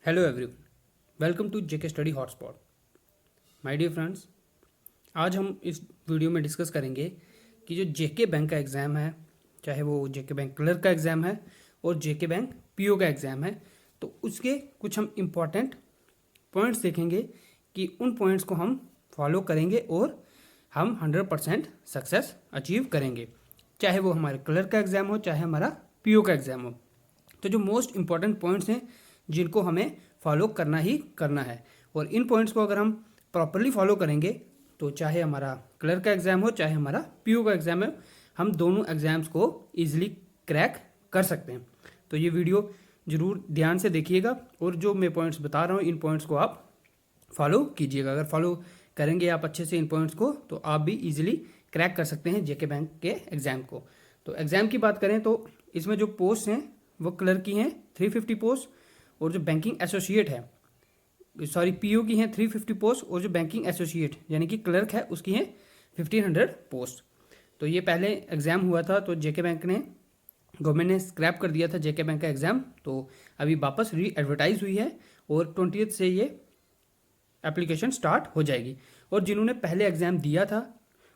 Hello everyone, welcome to JK study hotspot. My dear friends, आज हम इस video में डिस्कस करेंगे कि जो जेके बैंक का एग्ज़ाम है, चाहे वो जेके बैंक क्लर्क का एग्ज़ाम है और जेके बैंक पीओ का एग्ज़ाम है, तो उसके कुछ हम इम्पॉर्टेंट पॉइंट्स देखेंगे कि उन पॉइंट्स को हम फॉलो करेंगे और हम 100% सक्सेस अचीव करेंगे, चाहे वो हमारे क्लर्क का एग्ज़ाम हो चाहे हमारा पीओ का एग्ज़ाम हो। तो जो मोस्ट इम्पॉर्टेंट पॉइंट्स हैं जिनको हमें फॉलो करना ही करना है, और इन पॉइंट्स को अगर हम प्रॉपरली फॉलो करेंगे तो चाहे हमारा क्लर्क का एग्ज़ाम हो चाहे हमारा पीओ का एग्ज़ाम है, हम दोनों एग्ज़ाम्स को ईजिली क्रैक कर सकते हैं। तो ये वीडियो ज़रूर ध्यान से देखिएगा और जो मैं पॉइंट्स बता रहा हूँ इन पॉइंट्स को आप फॉलो कीजिएगा। अगर फॉलो करेंगे आप अच्छे से इन पॉइंट्स को तो आप भी ईजिली क्रैक कर सकते हैं जेके बैंक के एग्ज़ाम को। तो एग्ज़ाम की बात करें तो इसमें जो पोस्ट हैं वो क्लर्क की हैं 350 पोस्ट, और जो बैंकिंग एसोसिएट है पीओ की हैं 350 पोस्ट, और जो बैंकिंग एसोसिएट यानी कि क्लर्क है उसकी हैं 1500 पोस्ट। तो ये पहले एग्ज़ाम हुआ था तो जेके बैंक ने गवर्नमेंट ने स्क्रैप कर दिया था जेके बैंक का एग्ज़ाम, तो अभी वापस री एडवर्टाइज हुई है और 20th से ये एप्लीकेशन स्टार्ट हो जाएगी। और जिन्होंने पहले एग्ज़ाम दिया था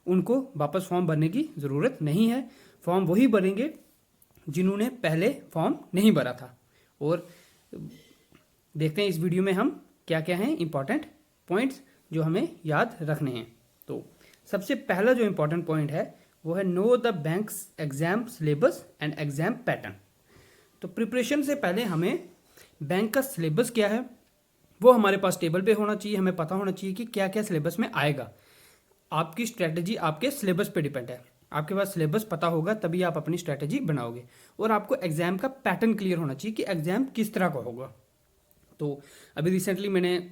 उनको वापस फॉर्म भरने की ज़रूरत नहीं है, फॉर्म वही भरेंगे जिन्होंने पहले फॉर्म नहीं भरा था। और देखते हैं इस वीडियो में हम क्या क्या हैं इंपॉर्टेंट पॉइंट्स जो हमें याद रखने हैं। तो सबसे पहला जो इंपॉर्टेंट पॉइंट है वो है know the banks exam syllabus and exam pattern. तो प्रिपरेशन से पहले हमें बैंक का सिलेबस क्या है वो हमारे पास टेबल पे होना चाहिए, हमें पता होना चाहिए कि क्या क्या सिलेबस में आएगा। आपकी स्ट्रैटेजी आपके सिलेबस पे डिपेंड है, आपके पास सिलेबस पता होगा तभी आप अपनी स्ट्रैटेजी बनाओगे। और आपको एग्जाम का पैटर्न क्लियर होना चाहिए कि एग्जाम किस तरह का होगा। तो अभी रिसेंटली मैंने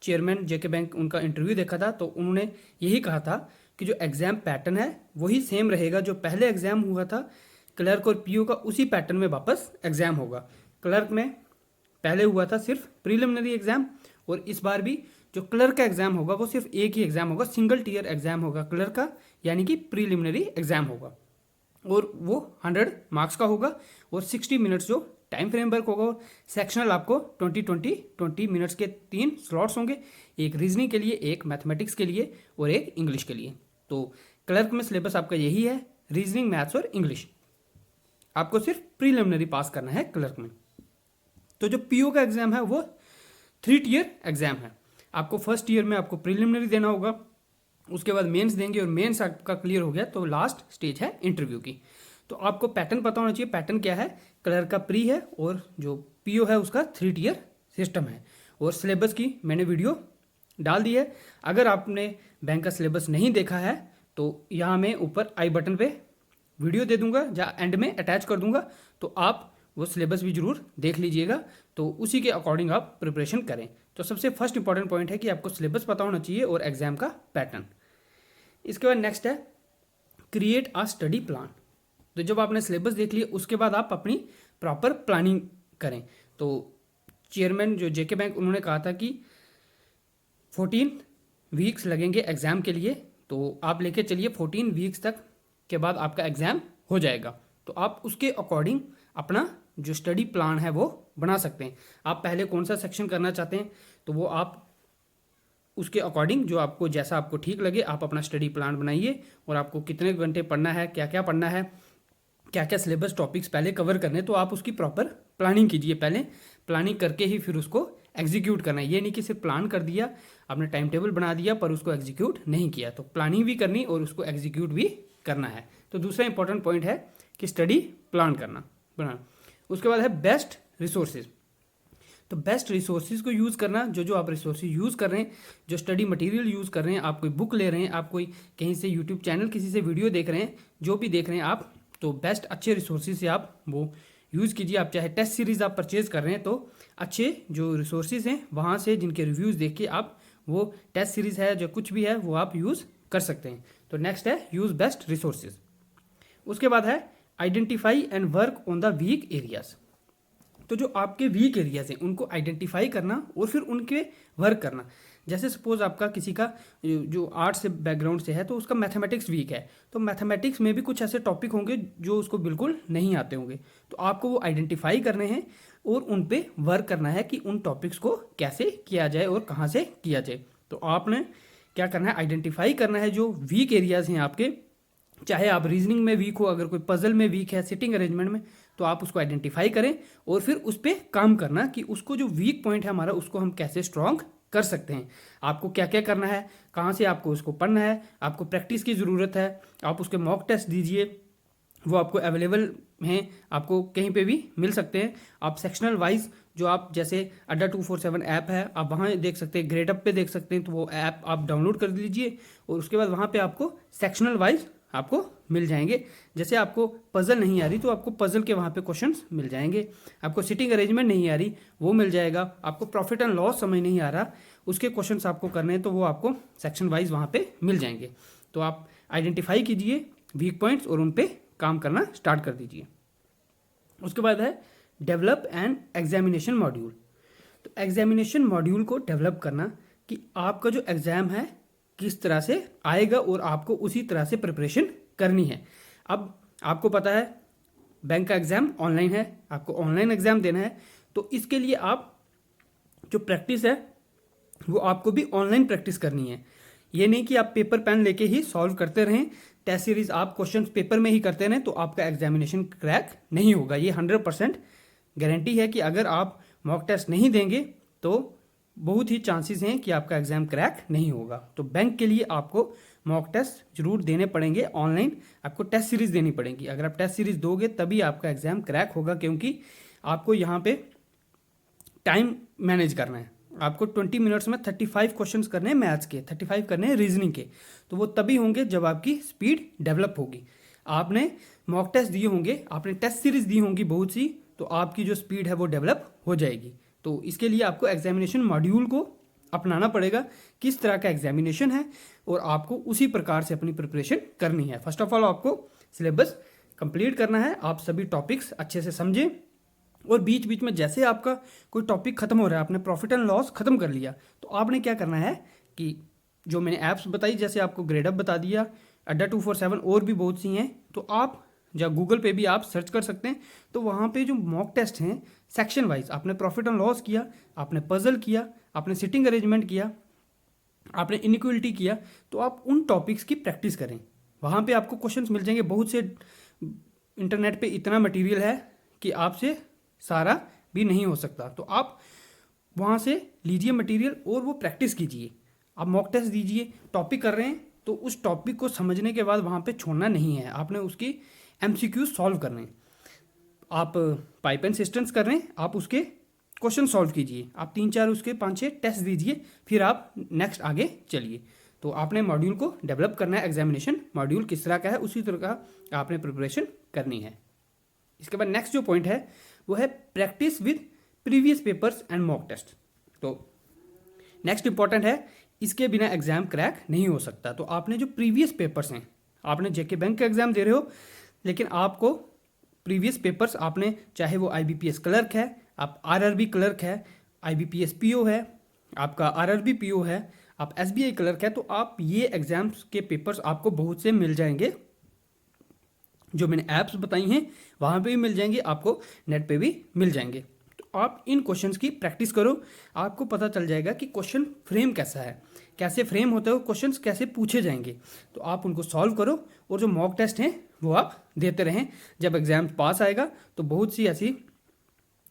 चेयरमैन जेके बैंक उनका इंटरव्यू देखा था, तो उन्होंने यही कहा था कि जो एग्ज़ाम पैटर्न है वही सेम रहेगा, जो पहले एग्ज़ाम हुआ था क्लर्क और पीओ का उसी पैटर्न में वापस एग्ज़ाम होगा। क्लर्क में पहले हुआ था सिर्फ प्रीलिमिनरी एग्ज़ाम, और इस बार भी जो क्लर्क का एग्ज़ाम होगा वो सिर्फ एक ही एग्ज़ाम होगा, सिंगल टीयर एग्ज़ाम होगा क्लर्क का, यानी कि प्रीलिमिनरी एग्ज़ाम होगा, और वो 100 मार्क्स का होगा और 60 मिनट्स जो टाइम फ्रेम वर्क होगा। सेक्शनल आपको 20 मिनट्स के 3 स्लॉट्स होंगे, एक रीजनिंग के लिए, एक मैथमेटिक्स के लिए और एक इंग्लिश के लिए। तो क्लर्क में सिलेबस आपका यही है, रीजनिंग, मैथ्स और इंग्लिश। आपको सिर्फ प्रीलिमिनरी पास करना है क्लर्क में। तो जो पीओ का एग्ज़ाम है वो 3 टियर एग्ज़ाम है। आपको फर्स्ट ईयर में आपको प्रीलिमिनरी देना होगा, उसके बाद मेंस देंगे, और मेंस आपका क्लियर हो गया तो लास्ट स्टेज है इंटरव्यू की। तो आपको पैटर्न पता होना चाहिए, पैटर्न क्या है, क्लर्क का प्री है और जो पीओ है उसका 3 टियर सिस्टम है। और सिलेबस की मैंने वीडियो डाल दी है, अगर आपने बैंक का सिलेबस नहीं देखा है तो यहाँ मैं ऊपर आई बटन पे वीडियो दे दूंगा, जहाँ एंड में अटैच कर दूंगा, तो आप वो सिलेबस भी जरूर देख लीजिएगा, तो उसी के अकॉर्डिंग आप प्रिपरेशन करें। तो सबसे फर्स्ट इंपॉर्टेंट पॉइंट है कि आपको सिलेबस पता होना चाहिए और एग्जाम का पैटर्न। इसके बाद नेक्स्ट है क्रिएट अ स्टडी प्लान। तो जब आपने सिलेबस देख लिया उसके बाद आप अपनी प्रॉपर प्लानिंग करें। तो चेयरमैन जो जेके बैंक उन्होंने कहा था कि 14 वीक्स लगेंगे एग्ज़ाम के लिए, तो आप लेके चलिए 14 वीक्स तक के बाद आपका एग्ज़ाम हो जाएगा। तो आप उसके अकॉर्डिंग अपना जो स्टडी प्लान है वो बना सकते हैं। आप पहले कौन सा सेक्शन करना चाहते हैं तो वो आप उसके अकॉर्डिंग जो आपको जैसा आपको ठीक लगे आप अपना स्टडी प्लान बनाइए, और आपको कितने घंटे पढ़ना है, क्या क्या पढ़ना है, क्या क्या सिलेबस टॉपिक्स पहले कवर करने, तो आप उसकी प्रॉपर प्लानिंग कीजिए। पहले प्लानिंग करके ही फिर उसको एग्जीक्यूट करना है। ये नहीं कि सिर्फ प्लान कर दिया, आपने टाइम टेबल बना दिया पर उसको एग्जीक्यूट नहीं किया। तो प्लानिंग भी करनी और उसको एग्जीक्यूट भी करना है। तो दूसरा इंपॉर्टेंट पॉइंट है कि स्टडी प्लान करना बनाना। उसके बाद है बेस्ट रिसोर्सेज। तो बेस्ट रिसोर्सेज को यूज़ करना, जो आप रिसोर्सेज यूज़ कर रहे हैं, जो स्टडी मटेरियल यूज़ कर रहे हैं, आप कोई बुक ले रहे हैं, आप कोई कहीं से यूट्यूब चैनल किसी से वीडियो देख रहे हैं, जो भी देख रहे हैं आप, तो बेस्ट अच्छे रिसोर्सेज से आप वो यूज़ कीजिए। आप चाहे टेस्ट सीरीज़ आप परचेज़ कर रहे हैं तो अच्छे जो रिसोर्सेज हैं वहाँ से जिनके रिव्यूज़ देख के आप वो टेस्ट सीरीज़ है जो कुछ भी है वो आप यूज़ कर सकते हैं। तो नेक्स्ट है यूज़ बेस्ट रिसोर्सेज। उसके बाद है identify and work on the weak areas. तो जो आपके वीक एरियाज हैं उनको आइडेंटिफाई करना और फिर उनके वर्क करना। जैसे सपोज आपका किसी का जो आर्ट से बैकग्राउंड से है तो उसका मैथमेटिक्स वीक है, तो मैथमेटिक्स में भी कुछ ऐसे टॉपिक होंगे जो उसको बिल्कुल नहीं आते होंगे, तो आपको वो आइडेंटिफाई करने हैं और उन पे वर्क करना है कि उन टॉपिक्स को कैसे किया जाए और कहाँ से किया जाए। तो आपने क्या करना है, आइडेंटिफाई करना है जो वीक एरियाज़ हैं आपके, चाहे आप रीजनिंग में वीक हो, अगर कोई पजल में वीक है, सिटिंग अरेंजमेंट में, तो आप उसको आइडेंटिफाई करें और फिर उस पर काम करना कि उसको जो वीक पॉइंट है हमारा उसको हम कैसे स्ट्रॉन्ग कर सकते हैं। आपको क्या क्या करना है, कहाँ से आपको उसको पढ़ना है, आपको प्रैक्टिस की ज़रूरत है, आप उसके मॉक टेस्ट दीजिए, वो आपको अवेलेबल हैं, आपको कहीं पे भी मिल सकते हैं। आप सेक्शनल वाइज जो आप जैसे अड्डा 247 ऐप है, आप वहाँ देख सकते हैं, ग्रेड अप पे देख सकते हैं, तो वो ऐप आप डाउनलोड कर लीजिए और उसके बाद वहाँ पे आपको सेक्शनल वाइज आपको मिल जाएंगे। जैसे आपको पजल नहीं आ रही तो आपको पजल के वहाँ पे क्वेश्चंस मिल जाएंगे, आपको सिटिंग अरेंजमेंट नहीं आ रही वो मिल जाएगा, आपको प्रॉफिट एंड लॉस समझ नहीं आ रहा उसके क्वेश्चंस आपको करने हैं तो वो आपको सेक्शन वाइज वहाँ पे मिल जाएंगे। तो आप आइडेंटिफाई कीजिए वीक पॉइंट्स और उन पर काम करना स्टार्ट कर दीजिए। उसके बाद है डेवलप एंड एग्जामिनेशन मॉड्यूल। तो एग्जामिनेशन मॉड्यूल को डेवलप करना कि आपका जो एग्ज़ाम है किस तरह से आएगा और आपको उसी तरह से प्रिपरेशन करनी है। अब आपको पता है बैंक का एग्ज़ाम ऑनलाइन है, आपको ऑनलाइन एग्ज़ाम देना है, तो इसके लिए आप जो प्रैक्टिस है वो आपको भी ऑनलाइन प्रैक्टिस करनी है। ये नहीं कि आप पेपर पेन लेके ही सॉल्व करते रहें, टेस्ट सीरीज आप क्वेश्चन पेपर में ही करते रहें तो आपका एग्जामिनेशन क्रैक नहीं होगा। ये 100% गारंटी है कि अगर आप मॉक टेस्ट नहीं देंगे तो बहुत ही चांसेस हैं कि आपका एग्ज़ाम क्रैक नहीं होगा। तो बैंक के लिए आपको मॉक टेस्ट जरूर देने पड़ेंगे, ऑनलाइन आपको टेस्ट सीरीज़ देनी पड़ेगी। अगर आप टेस्ट सीरीज़ दोगे तभी आपका एग्ज़ाम क्रैक होगा, क्योंकि आपको यहाँ पे टाइम मैनेज करना है। आपको 20 मिनट्स में 35 क्वेश्चंस करने हैं मैथ्स के, 35 करने हैं रीजनिंग के, तो वो तभी होंगे जब आपकी स्पीड डेवलप होगी। आपने मॉक टेस्ट दिए होंगे, आपने टेस्ट सीरीज दी होंगी बहुत सी, तो आपकी जो स्पीड है वो डेवलप हो जाएगी। तो इसके लिए आपको एग्जामिनेशन मॉड्यूल को अपनाना पड़ेगा, किस तरह का एग्जामिनेशन है और आपको उसी प्रकार से अपनी प्रिपरेशन करनी है। फर्स्ट ऑफ ऑल आपको सिलेबस कंप्लीट करना है, आप सभी टॉपिक्स अच्छे से समझें और बीच बीच में जैसे आपका कोई टॉपिक खत्म हो रहा है, आपने प्रॉफिट एंड लॉस खत्म कर लिया, तो आपने क्या करना है कि जो मैंने ऐप्स बताई, जैसे आपको ग्रेडअप बता दिया, अड्डा 247 और भी बहुत सी हैं, तो आप जब गूगल पे भी आप सर्च कर सकते हैं, तो वहाँ पे जो मॉक टेस्ट हैं सेक्शन वाइज, आपने प्रॉफिट एंड लॉस किया, आपने पजल किया, आपने सिटिंग अरेंजमेंट किया, आपने इनइक्वलिटी किया, तो आप उन टॉपिक्स की प्रैक्टिस करें। वहाँ पे आपको क्वेश्चंस मिल जाएंगे, बहुत से इंटरनेट पे इतना मटेरियल है कि आपसे सारा भी नहीं हो सकता, तो आप वहाँ से लीजिए मटेरियल और वो प्रैक्टिस कीजिए। आप मॉक टेस्ट दीजिए, टॉपिक कर रहे हैं तो उस टॉपिक को समझने के बाद वहाँ पे छोड़ना नहीं है, आपने उसकी MCQ सॉल्व करने हैं। आप पाइप एंड सिस्टम्स कर रहे हैं, आप उसके क्वेश्चन सॉल्व कीजिए, आप 3-4 उसके 5-6 टेस्ट दीजिए, फिर आप नेक्स्ट आगे चलिए। तो आपने मॉड्यूल को डेवलप करना है, एग्जामिनेशन मॉड्यूल किस तरह का है उसी तरह का आपने प्रिपरेशन करनी है। इसके बाद नेक्स्ट जो पॉइंट है वो है practice with previous papers and mock test. तो नेक्स्ट इंपॉर्टेंट है, इसके बिना एग्जाम क्रैक नहीं हो सकता। तो आपने जो प्रीवियस पेपर्स हैं, आपने जेके बैंक का एग्जाम दे रहे हो, लेकिन आपको प्रीवियस पेपर्स आपने, चाहे वो IBPS क्लर्क है, आप RRB क्लर्क है, IBPS PO है, आपका RRB PO है, आप SBI क्लर्क है, तो आप ये एग्जाम्स के पेपर्स आपको बहुत से मिल जाएंगे। जो मैंने ऐप्स बताई हैं वहाँ पे भी मिल जाएंगे, आपको नेट पे भी मिल जाएंगे। तो आप इन क्वेश्चंस की प्रैक्टिस करो, आपको पता चल जाएगा कि क्वेश्चन फ्रेम कैसा है, कैसे फ्रेम होता है, क्वेश्चंस कैसे पूछे जाएंगे, तो आप उनको सॉल्व करो और जो मॉक टेस्ट हैं वो आप देते रहें। जब एग्जाम पास आएगा तो बहुत सी ऐसी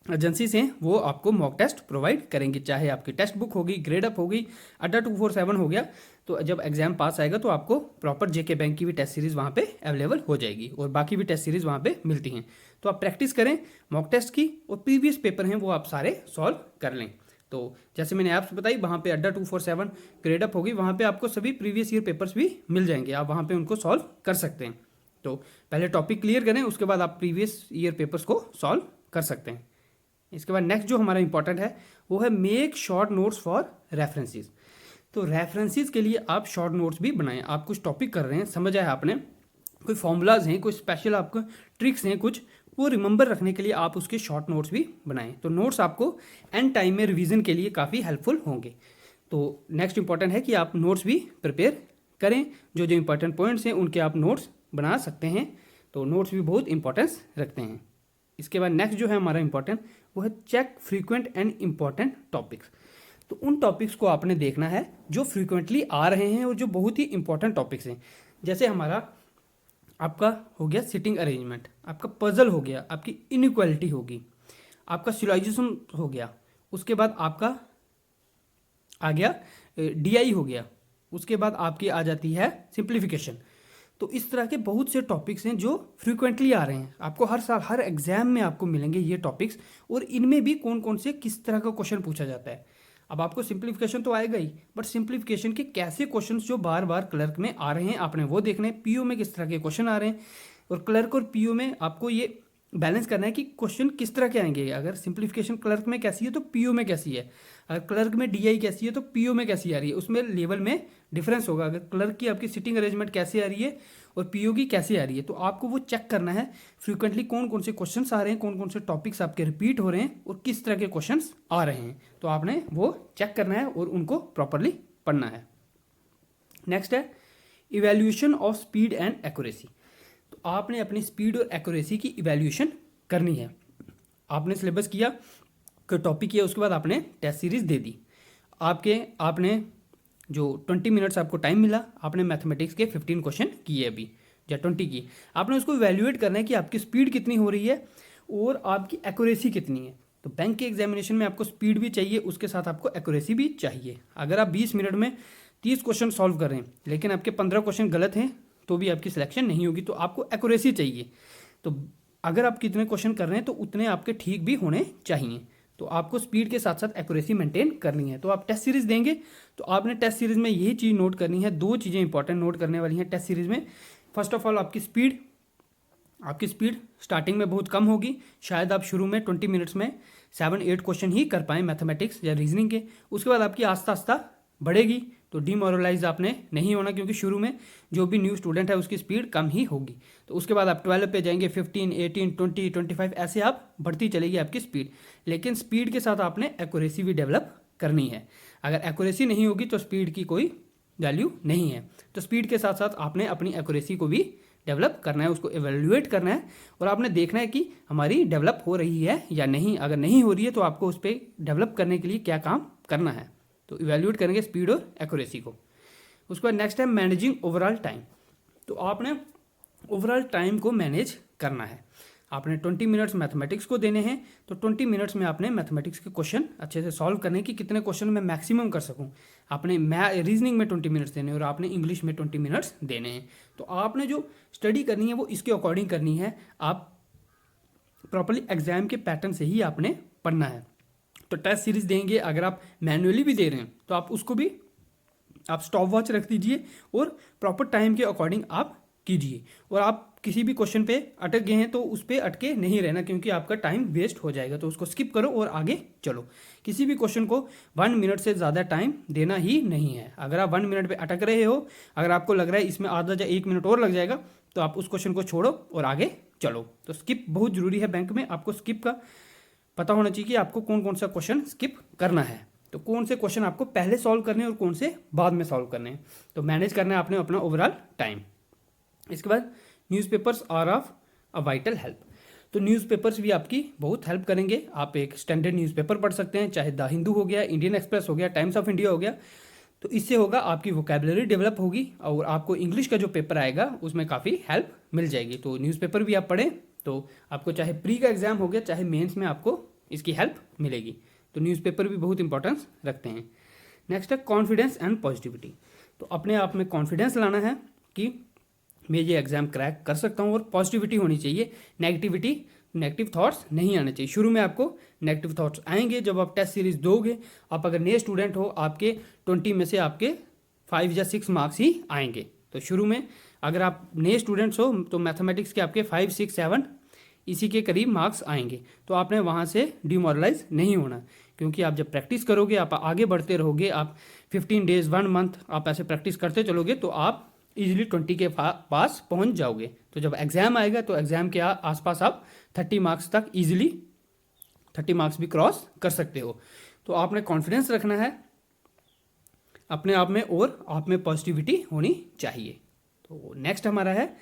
एजेंसीज हैं वो आपको मॉक टेस्ट प्रोवाइड करेंगे, चाहे आपकी टेक्स्ट बुक होगी, ग्रेडअप होगी, अड्डा 247 हो गया। तो जब एग्जाम पास आएगा तो आपको प्रॉपर जेके बैंक की भी टेस्ट सीरीज़ वहाँ पे अवेलेबल हो जाएगी और बाकी भी टेस्ट सीरीज़ वहाँ पे मिलती हैं। तो आप प्रैक्टिस करें मॉक टेस्ट की और प्रीवियस पेपर हैं वो आप सारे सॉल्व कर लें। तो जैसे मैंने ऐप्स बताई, वहाँ पे अड्डा 247 ग्रेडअप होगी, वहाँ पे आपको सभी प्रीवियस ईयर पेपर्स भी मिल जाएंगे, आप वहाँ पे उनको सॉल्व कर सकते हैं। तो पहले टॉपिक क्लियर करें, उसके बाद आप प्रीवियस ईयर पेपर्स को सॉल्व कर सकते हैं। इसके बाद नेक्स्ट जो हमारा इंपॉर्टेंट है वो है make short notes for references. तो रेफरेंसेस के लिए आप शॉर्ट नोट्स भी बनाएं। आप कुछ टॉपिक कर रहे हैं, समझ आया आपने, कोई फॉर्मूलाज हैं, कोई स्पेशल आपको ट्रिक्स हैं कुछ, वो रिमेंबर रखने के लिए आप उसके शॉर्ट नोट्स भी बनाएं। तो नोट्स आपको एंड टाइम में रिवीजन के लिए काफ़ी हेल्पफुल होंगे। तो नेक्स्ट इंपॉर्टेंट है कि आप नोट्स भी प्रिपेयर करें, जो जो इंपॉर्टेंट पॉइंट्स हैं उनके आप नोट्स बना सकते हैं, तो नोट्स भी बहुत इंपॉर्टेंस रखते हैं। इसके बाद नेक्स्ट जो है हमारा इंपॉर्टेंट वो है check frequent and important topics. तो उन टॉपिक्स को आपने देखना है जो फ्रीक्वेंटली आ रहे हैं और जो बहुत ही इंपॉर्टेंट टॉपिक्स हैं। जैसे हमारा आपका हो गया सिटिंग अरेंजमेंट, आपका पजल हो गया, आपकी इनइक्वालिटी होगी, आपका सिलोजिज्म हो गया, उसके बाद आपका आ गया डीआई हो गया, उसके बाद आपकी आ जाती है सिंप्लीफिकेशन। तो इस तरह के बहुत से टॉपिक्स हैं जो फ्रीक्वेंटली आ रहे हैं, आपको हर साल हर एग्जाम में आपको मिलेंगे ये टॉपिक्स, और इनमें भी कौन कौन से किस तरह का क्वेश्चन पूछा जाता है। अब आपको सिंप्लीफिकेशन तो आएगा ही, बट सिंप्लीफिकेशन के कैसे क्वेश्चंस जो बार बार क्लर्क में आ रहे हैं आपने वो देखना है, पीओ में किस तरह के क्वेश्चन आ रहे हैं, और क्लर्क और पीओ में आपको ये बैलेंस करना है कि क्वेश्चन किस तरह के आएंगे। अगर सिंप्लीफिकेशन क्लर्क में कैसी है तो पीओ में कैसी है, अगर क्लर्क में डीआई कैसी है तो पीओ में कैसी आ रही है, उसमें लेवल में डिफरेंस होगा। अगर क्लर्क की आपकी सिटिंग अरेंजमेंट कैसे आ रही है और पीओ की कैसे आ रही है, तो आपको वो चेक करना है फ्रीक्वेंटली कौन कौन से क्वेश्चन आ रहे हैं, कौन कौन से टॉपिक्स आपके रिपीट हो रहे हैं और किस तरह के क्वेश्चन आ रहे हैं, तो आपने वो चेक करना है और उनको प्रॉपरली पढ़ना है। नेक्स्ट है evaluation of speed and accuracy. तो आपने अपनी स्पीड और एक्यूरेसी की इवेल्यूएशन करनी है। आपने सिलेबस किया, कोई टॉपिक किया, उसके बाद आपने टेस्ट सीरीज दे दी, आपने जो 20 मिनट्स आपको टाइम मिला, आपने मैथमेटिक्स के 15 क्वेश्चन किए अभी या 20 की, आपने उसको इवैल्यूएट करना है कि आपकी स्पीड कितनी हो रही है और आपकी एक्यूरेसी कितनी है। तो बैंक के एग्जामिनेशन में आपको स्पीड भी चाहिए, उसके साथ आपको एक्यूरेसी भी चाहिए। अगर आप 20 मिनट में 30 क्वेश्चन सॉल्व कर रहे हैं लेकिन आपके 15 क्वेश्चन गलत हैं तो भी आपकी सिलेक्शन नहीं होगी, तो आपको एक्यूरेसी चाहिए। तो अगर आप कितने क्वेश्चन कर रहे हैं तो उतने आपके ठीक भी होने चाहिए, तो आपको स्पीड के साथ साथ एक्यूरेसी मेंटेन करनी है। तो आप टेस्ट सीरीज देंगे तो आपने टेस्ट सीरीज में यही चीज़ नोट करनी है, दो चीज़ें इंपॉर्टेंट नोट करने वाली हैं टेस्ट सीरीज में। फर्स्ट ऑफ ऑल आपकी स्पीड स्टार्टिंग में बहुत कम होगी, शायद आप शुरू में 20 मिनट्स में 7-8 क्वेश्चन ही कर पाएँ मैथमेटिक्स या रीजनिंग के, उसके बाद आपकी आस्ता आस्ता बढ़ेगी। तो डीमोरलाइज आपने नहीं होना, क्योंकि शुरू में जो भी न्यू स्टूडेंट है उसकी स्पीड कम ही होगी। तो उसके बाद आप 12 पे जाएंगे, 15, 18, 20, 25 ऐसे आप बढ़ती चलेगी आपकी स्पीड। लेकिन स्पीड के साथ आपने एक्यूरेसी भी डेवलप करनी है। अगर एक्यूरेसी नहीं होगी तो स्पीड की कोई वैल्यू नहीं है। तो स्पीड के साथ साथ आपने अपनी एक्यूरेसी को भी डेवलप करना है, उसको एवेल्युएट करना है और आपने देखना है कि हमारी डेवलप हो रही है या नहीं। अगर नहीं हो रही है तो आपको उस पर डेवलप करने के लिए क्या काम करना है, तो इवैल्यूएट करेंगे स्पीड और एक्यूरेसी को। उसके बाद नेक्स्ट है मैनेजिंग ओवरऑल टाइम। तो आपने ओवरऑल टाइम को मैनेज करना है। आपने 20 मिनट्स मैथमेटिक्स को देने हैं, तो 20 मिनट्स में आपने मैथमेटिक्स के क्वेश्चन अच्छे से सॉल्व करने की कितने क्वेश्चन मैं मैक्सिमम कर सकूं। आपने रीजनिंग में 20 मिनट्स देने और आपने इंग्लिश में 20 मिनट्स देने हैं। तो आपने जो स्टडी करनी है वो इसके अकॉर्डिंग करनी है। आप प्रॉपरली एग्जाम के पैटर्न से ही आपने पढ़ना है। तो टेस्ट सीरीज देंगे, अगर आप मैन्युअली भी दे रहे हैं तो आप उसको भी आप स्टॉप वॉच रख दीजिए और प्रॉपर टाइम के अकॉर्डिंग आप कीजिए। और आप किसी भी क्वेश्चन पे अटक गए हैं तो उस पर अटके नहीं रहना, क्योंकि आपका टाइम वेस्ट हो जाएगा। तो उसको स्किप करो और आगे चलो। किसी भी क्वेश्चन को 1 मिनट से ज़्यादा टाइम देना ही नहीं है। अगर आप 1 मिनट पे अटक रहे हो, अगर आपको लग रहा है इसमें आधा या 1 मिनट और लग जाएगा, तो आप उस क्वेश्चन को छोड़ो और आगे चलो। तो स्किप बहुत जरूरी है बैंक में। आपको स्किप का पता होना चाहिए कि आपको कौन कौन सा क्वेश्चन स्किप करना है, तो कौन से क्वेश्चन आपको पहले सॉल्व करने हैं और कौन से बाद में सॉल्व करने हैं। तो मैनेज करना है आपने अपना ओवरऑल टाइम। इसके बाद newspapers are of a vital help. तो न्यूज़पेपर्स भी आपकी बहुत हेल्प करेंगे। आप एक स्टैंडर्ड न्यूज़पेपर पढ़ सकते हैं, चाहे द हिंदू हो गया, इंडियन एक्सप्रेस हो गया, टाइम्स ऑफ इंडिया हो गया। तो इससे होगा आपकी वोकेबलरी डेवलप होगी और आपको इंग्लिश का जो पेपर आएगा उसमें काफ़ी हेल्प मिल जाएगी। तो न्यूज़पेपर भी आप पढ़ें तो आपको चाहे प्री का एग्जाम हो गया चाहे मेंस में आपको इसकी हेल्प मिलेगी। तो न्यूज़पेपर भी बहुत इंपॉर्टेंस रखते हैं। नेक्स्ट है कॉन्फिडेंस एंड पॉजिटिविटी। तो अपने आप में कॉन्फिडेंस लाना है कि मैं ये एग्ज़ाम क्रैक कर सकता हूँ, और पॉजिटिविटी होनी चाहिए। नेगेटिव थॉट्स नहीं आने चाहिए। शुरू में आपको नेगेटिव थॉट्स आएंगे जब आप टेस्ट सीरीज दोगे। आप अगर नए स्टूडेंट हो, आपके 20 में से आपके 5 या 6 मार्क्स ही आएंगे। तो शुरू में अगर आप नए स्टूडेंट्स हो तो मैथमेटिक्स के आपके 5, 6, 7 इसी के करीब मार्क्स आएंगे। तो आपने वहाँ से डिमोरलाइज नहीं होना, क्योंकि आप जब प्रैक्टिस करोगे, आप आगे बढ़ते रहोगे, आप 15 डेज 1 मंथ आप ऐसे प्रैक्टिस करते चलोगे तो आप इजीली 20 के पास पहुंच जाओगे। तो जब एग्ज़ाम आएगा तो एग्ज़ाम के आसपास आप 30 मार्क्स तक इजीली 30 मार्क्स भी क्रॉस कर सकते हो। तो आपने कॉन्फिडेंस रखना है अपने आप में और आप में पॉजिटिविटी होनी चाहिए। तो नेक्स्ट हमारा है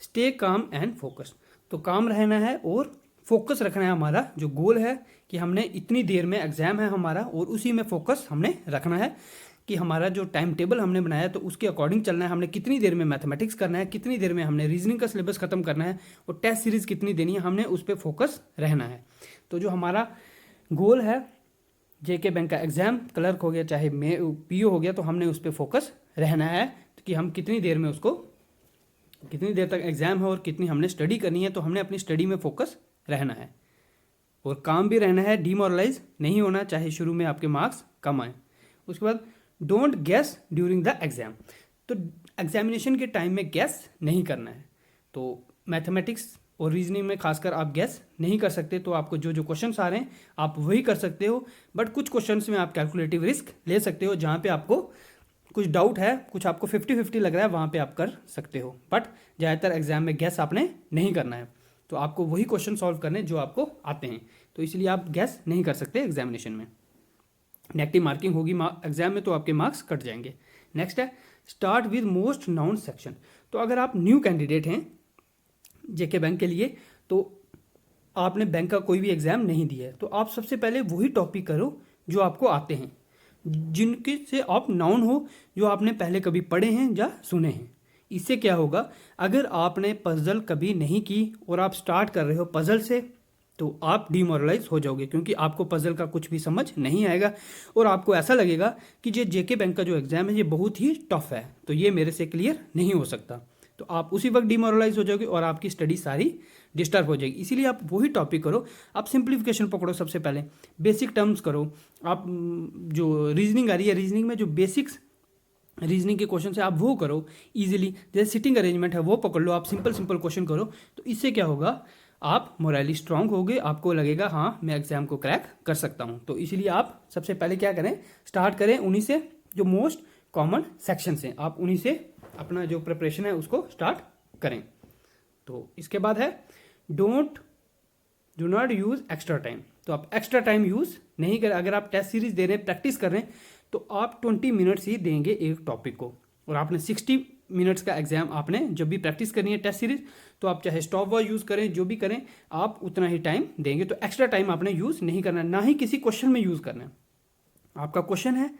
स्टे काम एंड फोकस। तो काम रहना है और फोकस रखना है। हमारा जो गोल है कि हमने इतनी देर में एग्जाम है हमारा और उसी में फोकस हमने रखना है कि हमारा जो टाइम टेबल हमने बनाया तो उसके अकॉर्डिंग चलना है। हमने कितनी देर में मैथमेटिक्स करना है, कितनी देर में हमने रीजनिंग का सिलेबस खत्म करना है और टेस्ट सीरीज कितनी देनी है, हमने उस पर फोकस रहना है। तो जो हमारा गोल है जेके बैंक का एग्जाम क्लर्क हो गया चाहे पीओ हो गया, तो हमने उस पर फोकस रहना है कि हम कितनी देर में उसको, कितनी देर तक एग्जाम है और कितनी हमने स्टडी करनी है। तो हमने अपनी स्टडी में फोकस रहना है और काम भी रहना है, डीमोरलाइज नहीं होना चाहे शुरू में आपके मार्क्स कम आए। उसके बाद don't gas during the exam. तो एग्जामिनेशन के टाइम में गैस नहीं करना है। तो मैथमेटिक्स और रीजनिंग में खासकर आप गैस नहीं कर सकते। तो आपको जो जो क्वेश्चंस आ रहे हैं आप वही कर सकते हो, बट कुछ क्वेश्चंस में आप कैलकुलेटिव रिस्क ले सकते हो। जहाँ पे आपको कुछ डाउट है, कुछ आपको 50-50 लग रहा है, वहाँ पे आप कर सकते हो, बट ज़्यादातर एग्जाम में गैस आपने नहीं करना है। तो आपको वही क्वेश्चन सॉल्व करने जो आपको आते हैं, तो इसलिए आप गैस नहीं कर सकते एग्जामिनेशन में। नेगेटिव मार्किंग होगी एग्जाम में तो आपके मार्क्स कट जाएंगे। नेक्स्ट है start with most noun section. तो अगर आप न्यू कैंडिडेट हैं जेके बैंक के लिए, तो आपने बैंक का कोई भी एग्जाम नहीं दिया है, तो आप सबसे पहले वही टॉपिक करो जो आपको आते हैं, जिनके से आप नाउन हो, जो आपने पहले कभी पढ़े हैं या सुने हैं। इससे क्या होगा, अगर आपने पजल कभी नहीं की और आप स्टार्ट कर रहे हो पजल से, तो आप डिमोरलाइज हो जाओगे, क्योंकि आपको पजल का कुछ भी समझ नहीं आएगा और आपको ऐसा लगेगा कि ये जेके बैंक का जो एग्जाम है ये बहुत ही टफ है, तो ये मेरे से क्लियर नहीं हो सकता। तो आप उसी वक्त डिमोरलाइज हो जाओगे और आपकी स्टडी सारी डिस्टर्ब हो जाएगी। इसीलिए आप वही टॉपिक करो। आप सिंप्लीफिकेशन पकड़ो, सबसे पहले बेसिक टर्म्स करो। आप जो रीजनिंग आ रही है, रीजनिंग में जो बेसिक्स रीजनिंग के क्वेश्चन है आप वो करो इजीली। जैसे सिटिंग अरेंजमेंट है वो पकड़ लो, आप सिंपल क्वेश्चन करो। तो इससे क्या होगा, आप मोरली स्ट्रांग होगे, आपको लगेगा हाँ मैं एग्जाम को क्रैक कर सकता हूँ। तो इसीलिए आप सबसे पहले क्या करें, स्टार्ट करें उन्हीं से जो मोस्ट कॉमन सेक्शन हैं, आप उन्हीं से अपना जो प्रिपरेशन है उसको स्टार्ट करें। तो इसके बाद है do not use extra time. तो आप एक्स्ट्रा टाइम यूज नहीं करें। अगर आप टेस्ट सीरीज दे रहे हैं, प्रैक्टिस कर रहे हैं, तो आप 20 मिनट्स ही देंगे एक टॉपिक को, और आपने 60 मिनट्स का एग्जाम आपने जब भी प्रैक्टिस करनी है टेस्ट सीरीज, तो आप चाहे स्टॉप वॉच यूज करें, जो भी करें, आप उतना ही टाइम देंगे। तो एक्स्ट्रा टाइम आपने यूज नहीं करना, ना ही किसी क्वेश्चन में यूज करना है। आपका क्वेश्चन है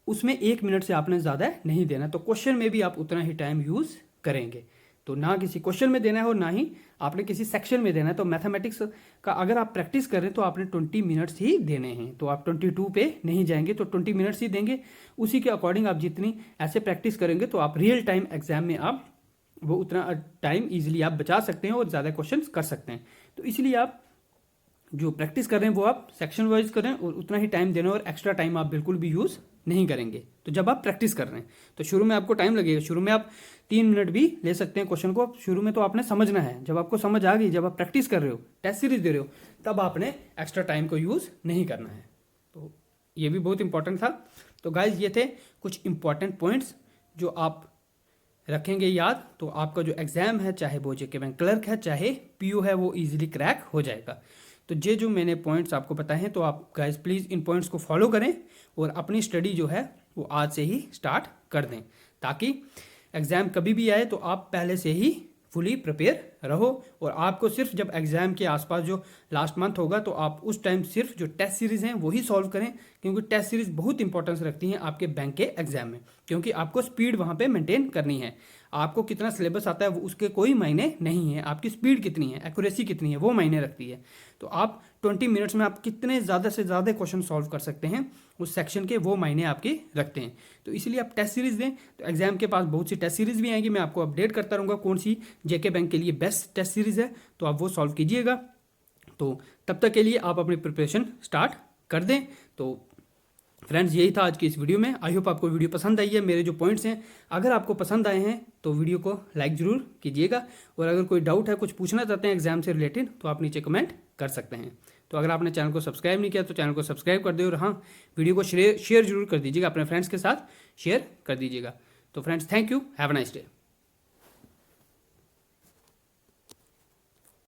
उसमें 1 मिनट से आपने ज़्यादा नहीं देना, तो क्वेश्चन में भी आप उतना ही टाइम यूज़ करेंगे। तो ना किसी क्वेश्चन में देना है और ना ही आपने किसी सेक्शन में देना है। तो मैथमेटिक्स का अगर आप प्रैक्टिस करें तो आपने 20 मिनट्स ही देने हैं, तो आप 22 पे नहीं जाएंगे, तो 20 मिनट्स ही देंगे। उसी के अकॉर्डिंग आप जितनी ऐसे प्रैक्टिस करेंगे तो आप रियल टाइम एग्जाम में आप वो उतना टाइम ईजिली आप बचा सकते हैं और ज़्यादा क्वेश्चन कर सकते हैं। तो इसलिए आप जो प्रैक्टिस कर रहे हैं वो आप सेक्शन वाइज करें और उतना ही टाइम देना, और एक्स्ट्रा टाइम आप बिल्कुल भी यूज़ नहीं करेंगे। तो जब आप प्रैक्टिस कर रहे हैं तो शुरू में आपको टाइम लगेगा, शुरू में आप 3 मिनट भी ले सकते हैं क्वेश्चन को। शुरू में तो आपने समझना है, जब आपको समझ आ गई, जब आप प्रैक्टिस कर रहे हो, टेस्ट सीरीज दे रहे हो, तब आपने एक्स्ट्रा टाइम को यूज़ नहीं करना है। तो ये भी बहुत इंपॉर्टेंट था। तो गाइज ये थे कुछ इंपॉर्टेंट पॉइंट्स जो आप रखेंगे याद, तो आपका जो एग्जाम है, चाहे वो जेके बैंक क्लर्क है चाहे पीओ है, वो इजीली क्रैक हो जाएगा। तो ये जो मैंने पॉइंट्स आपको बताए हैं, तो आप गाइज प्लीज़ इन पॉइंट्स को फॉलो करें और अपनी स्टडी जो है वो आज से ही स्टार्ट कर दें, ताकि एग्ज़ाम कभी भी आए तो आप पहले से ही फुली प्रिपेयर रहो। और आपको सिर्फ जब एग्ज़ाम के आसपास जो लास्ट मंथ होगा, तो आप उस टाइम सिर्फ जो टेस्ट सीरीज़ हैं वही सॉल्व करें, क्योंकि टेस्ट सीरीज़ बहुत इंपॉर्टेंस रखती हैं आपके बैंक के एग्जाम में, क्योंकि आपको स्पीड वहाँ पे मेंटेन करनी है। आपको कितना सिलेबस आता है वो उसके कोई मायने नहीं है, आपकी स्पीड कितनी है, एक्यूरेसी कितनी है, वो मायने रखती है। तो आप 20 मिनट्स में आप कितने ज़्यादा से ज़्यादा क्वेश्चन सॉल्व कर सकते हैं उस सेक्शन के, वो मायने आपके रखते हैं। तो इसलिए आप टेस्ट सीरीज़ दें। तो एग्जाम के पास बहुत सी टेस्ट सीरीज़ भी आएंगी, मैं आपको अपडेट करता रहूँगा कौन सी जेके बैंक के लिए बेस्ट टेस्ट सीरीज़ है, तो आप वो सॉल्व कीजिएगा। तो तब तक के लिए आप अपनी प्रिपरेशन स्टार्ट कर दें। तो फ्रेंड्स यही था आज की इस वीडियो में। आई होप आपको वीडियो पसंद आई है। मेरे जो पॉइंट्स हैं अगर आपको पसंद आए हैं तो वीडियो को लाइक ज़रूर कीजिएगा, और अगर कोई डाउट है, कुछ पूछना चाहते हैं एग्जाम से रिलेटेड, तो आप नीचे कमेंट कर सकते हैं। तो अगर आपने चैनल को सब्सक्राइब नहीं किया तो चैनल को सब्सक्राइब कर दे, और हाँ, वीडियो को शेयर जरूर कर दीजिएगा, अपने फ्रेंड्स के साथ शेयर कर दीजिएगा। तो friends thank you, have a nice day.